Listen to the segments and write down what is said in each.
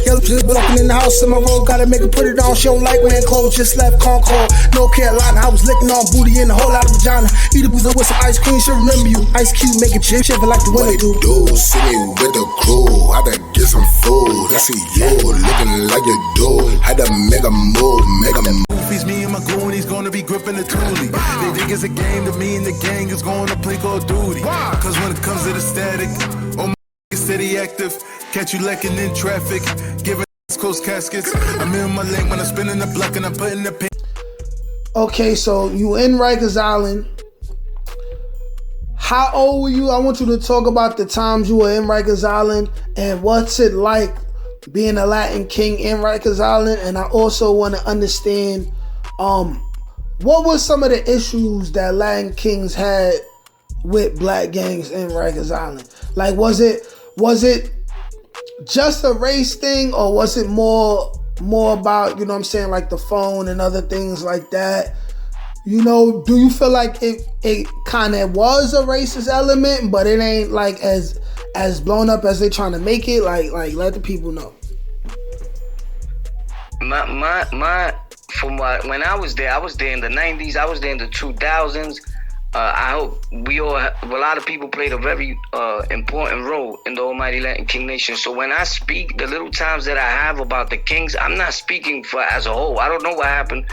Yellow just walking in the house in my road, gotta make her put it on. She don't like wearing clothes, just left Concord, North Carolina. I was licking on booty in a whole lot of vagina. Eat a boozer with some ice cream, she'll remember you. Ice Cube make it chip, shiver like the winter do. See me with the crew, I done get some food. I see you looking like you do. Had to make a move, It's me and my goonies gonna be gripping the toolie. They think it's a game to me and the gang is gonna play Call of Duty. Cause when it comes to the static, oh my is steady active. Catch you lacking in traffic, giving close caskets. I'm in my lane when I'm spinning the block and I'm putting the pin. Okay, so you in Rikers Island. How old were you? I want you to talk about the times you were in Rikers Island and what's it like being a Latin king in Rikers Island. And I also want to understand what were some of the issues that Latin kings had with black gangs in Rikers Island? Like, was it just a race thing, or was it more about, you know what I'm saying, like the phone and other things like that? You know, do you feel like it kind of was a racist element, but it ain't like as blown up as they trying to make it? Like let the people know. When I was there in the 90s, I was there in the 2000s. I hope a lot of people played a very important role in the almighty Latin King Nation. So when I speak, the little times that I have about the kings, I'm not speaking for as a whole. I don't know what happened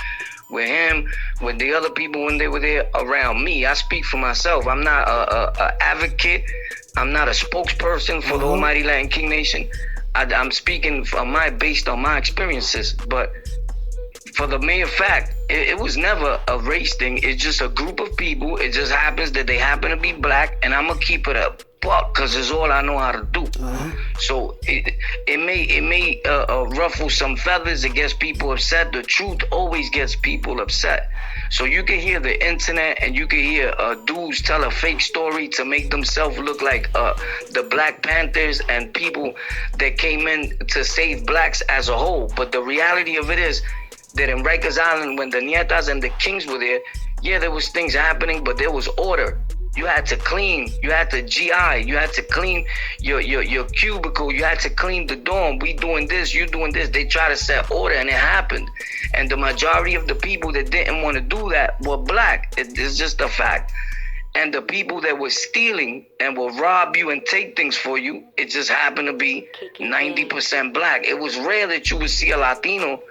with him, with the other people when they were there around me. I speak for myself. I'm not a advocate. I'm not a spokesperson for the almighty Latin King Nation. I'm speaking based on my experiences. But for the mere fact, it was never a race thing. It's just a group of people. It just happens that they happen to be black, and I'm gonna keep it up, because it's all I know how to do. So it may ruffle some feathers. It gets people upset. The truth always gets people upset. So you can hear the internet, and you can hear dudes tell a fake story to make themselves look like the Black Panthers and people that came in to save blacks as a whole. But the reality of it is that in Rikers Island, when the Nietas and the Kings were there, yeah, there was things happening, but there was order. You had to clean, you had to GI, you had to clean your cubicle, you had to clean the dorm. We doing this, you doing this. They try to set order, and it happened. And the majority of the people that didn't want to do that were black. It's just a fact. And the people that were stealing and will rob you and take things for you, it just happened to be 90% black. It was rare that you would see a Latino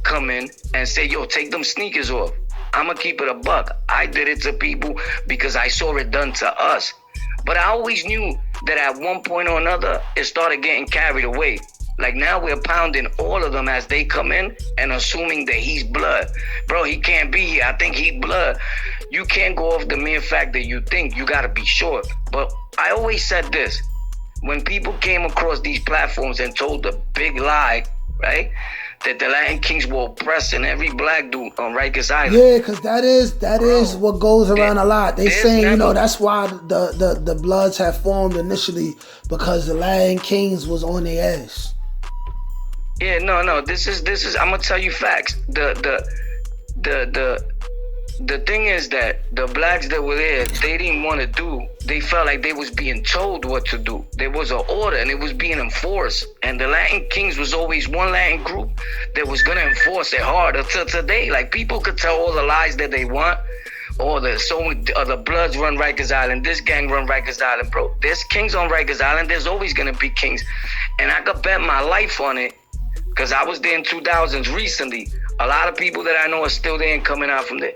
come in and say, yo, take them sneakers off. I'm gonna keep it a buck. I did it to people because I saw it done to us. But I always knew that at one point or another, it started getting carried away. Like now we're pounding all of them as they come in and assuming that he's blood. Bro, he can't be here. I think he blood. You can't go off the mere fact that you think. You gotta be sure. But I always said this. When people came across these platforms and told the big lie, right, that the Latin Kings were oppressing every black dude on Rikers Island. Yeah, because that is what goes around a lot. They saying, you know, that's why the Bloods have formed initially, because the Latin Kings was on their ass. Yeah, no. This is. I'm gonna tell you facts. The thing is that the blacks that were there, they didn't want to do. They felt like they was being told what to do. There was an order, and it was being enforced. And the Latin Kings was always one Latin group that was gonna enforce it hard until today. Like, people could tell all the lies that they want, or the Bloods run Rikers Island, this gang run Rikers Island, bro. There's kings on Rikers Island. There's always gonna be kings, and I could bet my life on it, because I was there in 2000s recently. A lot of people that I know are still there and coming out from there.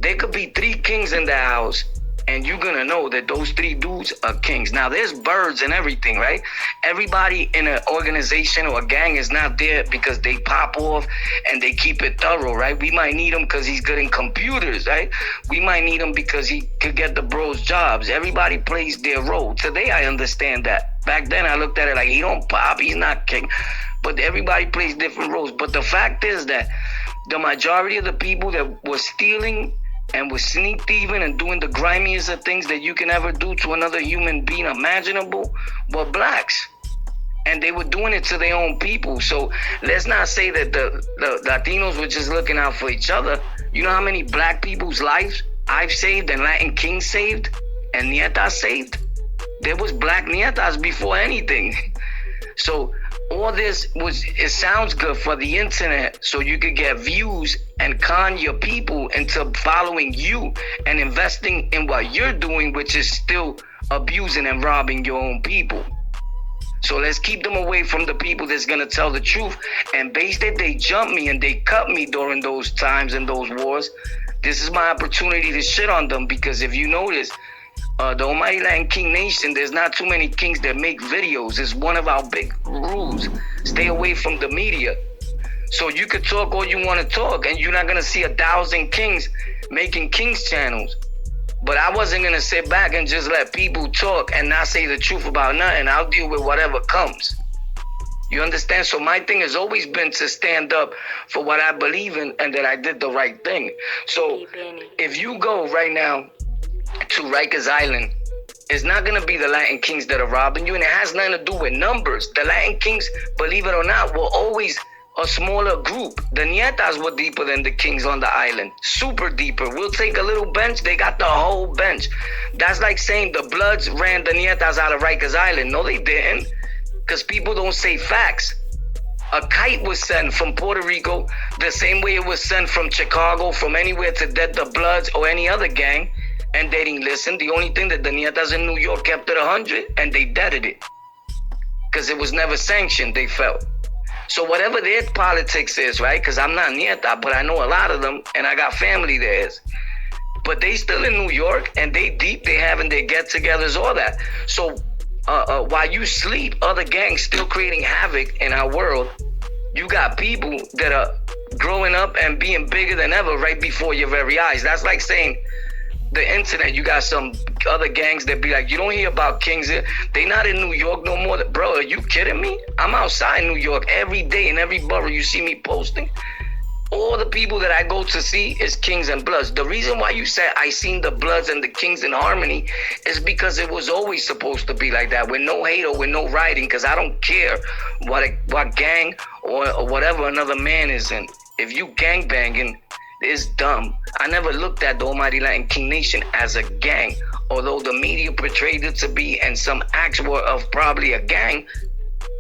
There could be 3 kings in that house, and you're gonna know that those 3 dudes are kings. Now, there's birds and everything, right? Everybody in an organization or a gang is not there because they pop off and they keep it thorough, right? We might need him because he's good in computers, right? We might need him because he could get the bros jobs. Everybody plays their role. Today, I understand that. Back then, I looked at it like, he don't pop, he's not king. But everybody plays different roles. But the fact is that the majority of the people that were stealing and was sneak thieving and doing the grimiest of things that you can ever do to another human being imaginable were blacks. And they were doing it to their own people. So let's not say that the Latinos were just looking out for each other. You know how many black people's lives I've saved and Latin Kings saved and Nietas saved? There was black Nietas before anything. So all this it sounds good for the internet, so you could get views and con your people into following you and investing in what you're doing, which is still abusing and robbing your own people. So let's keep them away from the people that's gonna tell the truth. And based that they jumped me and they cut me during those times and those wars, this is my opportunity to shit on them. Because if you notice, the Almighty Latin King Nation, there's not too many kings that make videos. It's one of our big rules. Stay away from the media. So you could talk all you want to talk, and you're not going to see 1,000 kings making kings channels. But I wasn't going to sit back and just let people talk and not say the truth about nothing. I'll deal with whatever comes. You understand? So my thing has always been to stand up for what I believe in and that I did the right thing. So if you go right now to Rikers Island, it's not going to be the Latin kings that are robbing you, and it has nothing to do with numbers. The Latin kings, believe it or not, were always a smaller group. The Nietas were deeper than the kings on the island, super deeper. We'll take a little bench, they got the whole bench. That's like saying the Bloods ran the Nietas out of Rikers Island. No, they didn't, because people don't say facts. A kite was sent from Puerto Rico the same way it was sent from Chicago, from anywhere to dead the Bloods or any other gang, and they didn't listen. The only thing that the Nietas in New York kept it 100, and they deaded it because it was never sanctioned, they felt. So whatever their politics is, right? Because I'm not Nieta, but I know a lot of them, and I got family there. But they still in New York, and they deep, they having their get-togethers, all that. So while you sleep, other gangs still creating havoc in our world. You got people that are growing up and being bigger than ever right before your very eyes. That's like saying the internet, you got some other gangs that be like, you don't hear about kings. They not in New York no more. Bro, are you kidding me? I'm outside New York every day in every borough you see me posting. All the people that I go to see is kings and bloods. The reason why you said I seen the bloods and the kings in harmony is because it was always supposed to be like that, with no hate or with no rioting, because I don't care what gang or whatever another man is in. If you gang banging, it's dumb. I never looked at the Almighty Latin King Nation as a gang, although the media portrayed it to be, and some acts were of probably a gang.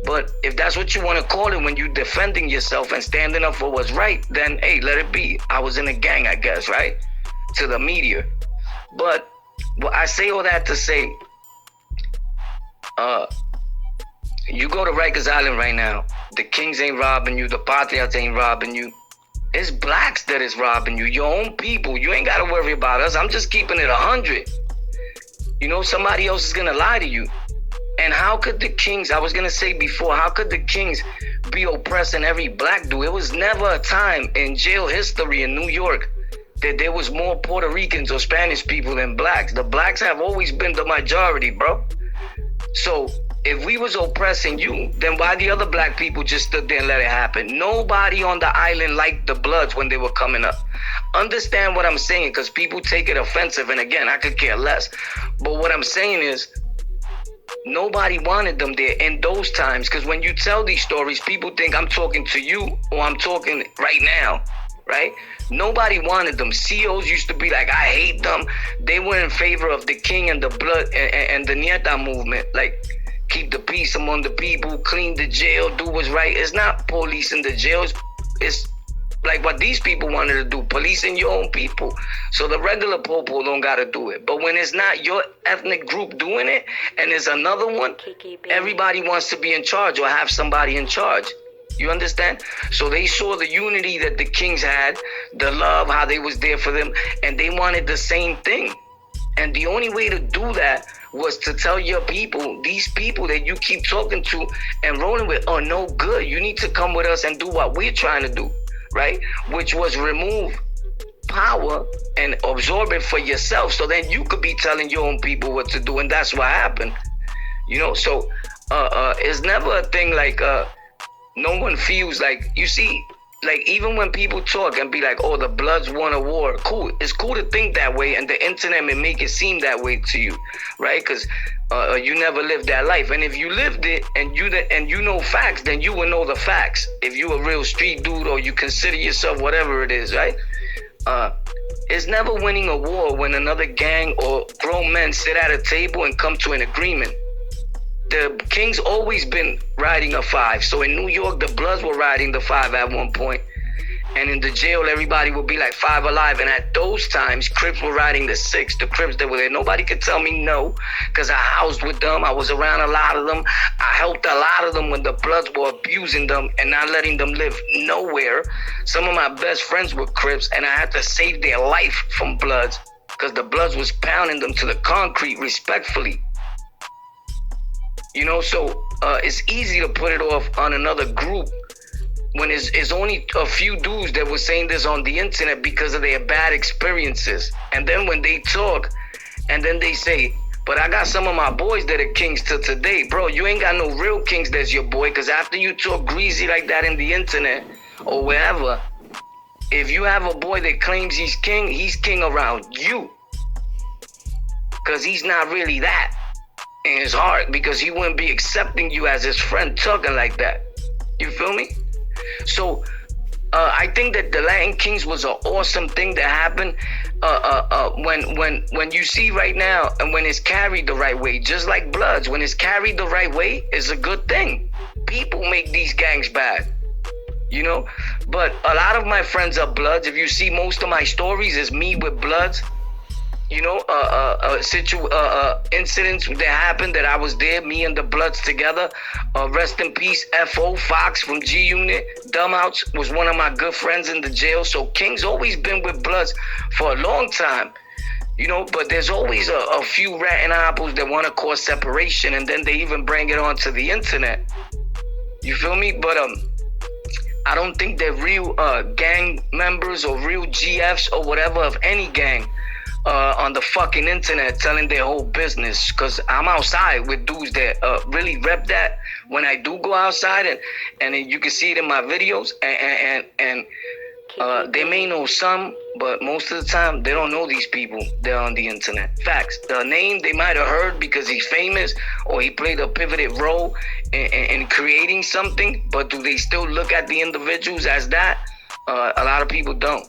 But if that's what you want to call it when you're defending yourself and standing up for what's right, then hey, let it be. I was in a gang, I guess, right? To the media. But I say all that to say, you go to Rikers Island right now, the kings ain't robbing you, the patriots ain't robbing you. It's blacks that is robbing you, your own people. You ain't got to worry about us. I'm just keeping it 100. You know, somebody else is going to lie to you. And how could the kings, I was going to say before, how could the kings be oppressing every black dude? It was never a time in jail history in New York that there was more Puerto Ricans or Spanish people than blacks. The blacks have always been the majority, bro. So if we was oppressing you, then why the other black people just stood there and let it happen? Nobody on the island liked the Bloods when they were coming up. Understand what I'm saying, because people take it offensive, and again, I could care less. But what I'm saying is, nobody wanted them there in those times, because when you tell these stories, people think I'm talking to you or I'm talking right now, right? Nobody wanted them. CEOs used to be like, I hate them. They were in favor of the king and the blood and the Nieta movement. Like, keep the peace among the people, clean the jail, do what's right. It's not police in the jails. It's like what these people wanted to do, policing your own people. So the regular popo don't got to do it. But when it's not your ethnic group doing it and there's another one, everybody wants to be in charge or have somebody in charge. You understand? So they saw the unity that the kings had, the love, how they was there for them, and they wanted the same thing. And the only way to do that was to tell your people, these people that you keep talking to and rolling with are no good. You need to come with us and do what we're trying to do, right? Which was remove power and absorb it for yourself, so then you could be telling your own people what to do. And that's what happened, you know. So it's never a thing like no one feels like, you see, like even when people talk and be like, oh, the Bloods won a war, cool. It's cool to think that way, and the internet may make it seem that way to you, right? Because you never lived that life. And if you lived it and you know facts, then you will know the facts. If you a real street dude or you consider yourself whatever it is, right? It's never winning a war when another gang or grown men sit at a table and come to an agreement. the Kings always been riding a 5. So in New York, the Bloods were riding the 5 at one point. And in the jail, everybody would be like 5 alive. And at those times, Crips were riding the 6. The Crips that were there. Nobody could tell me no, because I housed with them. I was around a lot of them. I helped a lot of them when the Bloods were abusing them and not letting them live nowhere. Some of my best friends were Crips, and I had to save their life from Bloods, because the Bloods was pounding them to the concrete, respectfully. You know, so it's easy to put it off on another group when it's only a few dudes that were saying this on the internet because of their bad experiences. And then when they talk, and then they say, but I got some of my boys that are kings till today. Bro, you ain't got no real kings that's your boy, because after you talk greasy like that in the internet or wherever, if you have a boy that claims he's king around you, because he's not really that in his heart, because he wouldn't be accepting you as his friend talking like that. You feel me? So I think that the Latin Kings was an awesome thing that happened when you see right now, and when it's carried the right way, just like Bloods, when it's carried the right way, it's a good thing. People make these gangs bad, you know. But a lot of my friends are Bloods. If you see, most of my stories is me with Bloods. You know, incidents that happened that I was there, me and the Bloods together. Rest in peace, F.O. Fox from G Unit. Dumbouts was one of my good friends in the jail. So King's always been with Bloods for a long time. You know, but there's always a few ratting apples that want to cause separation, and then they even bring it onto the internet. You feel me? But I don't think they're real gang members or real GFs or whatever of any gang on the fucking internet telling their whole business, because I'm outside with dudes that really rep that when I do go outside, and you can see it in my videos, and they may know some, but most of the time they don't know these people. They're on the internet. Facts. The name they might have heard because he's famous or he played a pivotal role in creating something, but do they still look at the individuals as that? A lot of people don't.